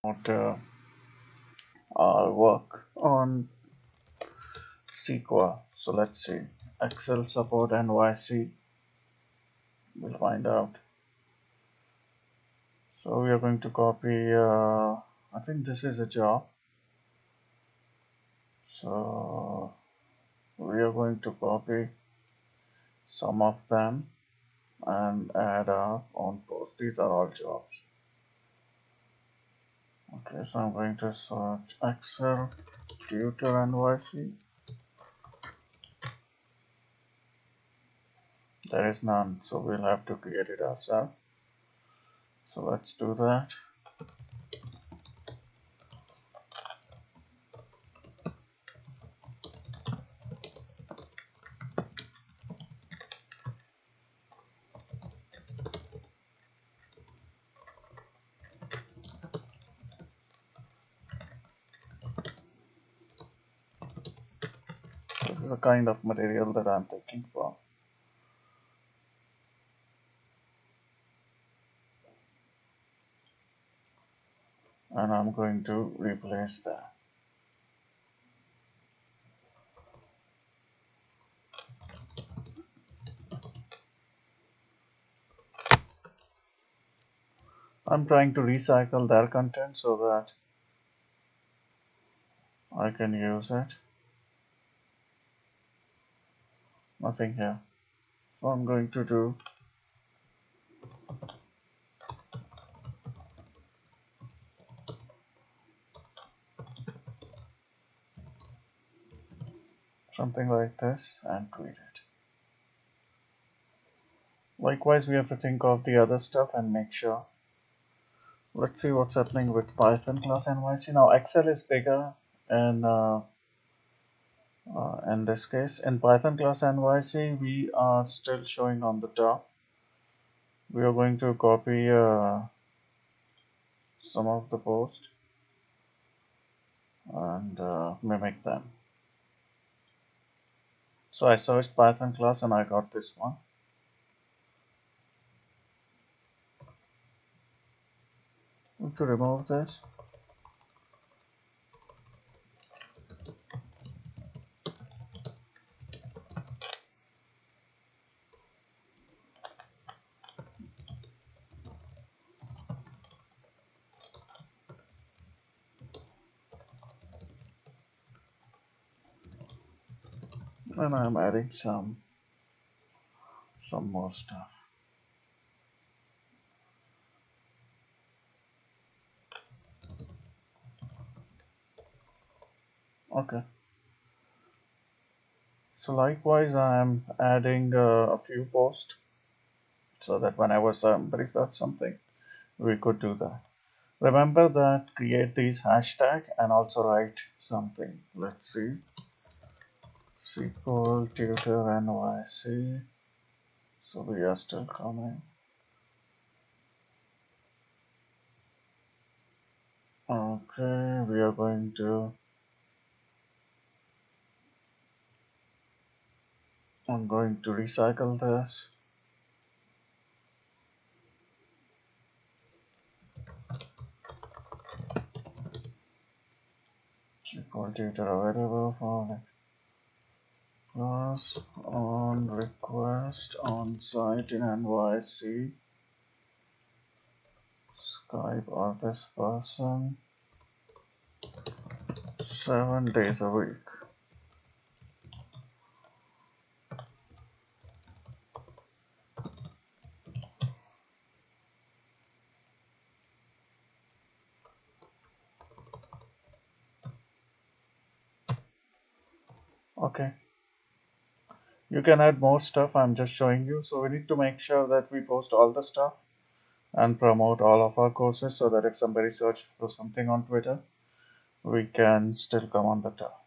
About our work on SQL. So let's see. Excel support NYC. We'll find out. So we are going to copy. I think this is a job. So we are going to copy some of them and add our own post. These are all jobs. Okay, so I'm going to search Excel tutor NYC. There is none, so we'll have to create it ourselves. So let's do that. This is a kind of material that I'm taking from. And I'm going to replace that. I'm trying to recycle their content so that I can use it. Nothing here. So I'm going to do something like this and tweet it. Likewise, we have to think of the other stuff and make sure. Let's see what's happening with Python class NYC. Now Excel is bigger and in this case in Python class NYC we are still showing on the top. We are going to copy some of the posts and mimic them. So I searched Python class and I got this one. To remove this, and I'm adding some more stuff. Okay. So likewise, I'm adding a few posts so that whenever somebody search something, we could do that. Remember that create these hashtag and also write something. Let's see. SQL tutor NYC. So we are still coming. Okay, we are going to. I'm going to recycle this. SQL tutor available for class on request on site in NYC. Skype or this person 7 days a week. Okay, you can add more stuff. I'm just showing you. So we need to make sure that we post all the stuff and promote all of our courses so that if somebody search for something on Twitter, we can still come on the top.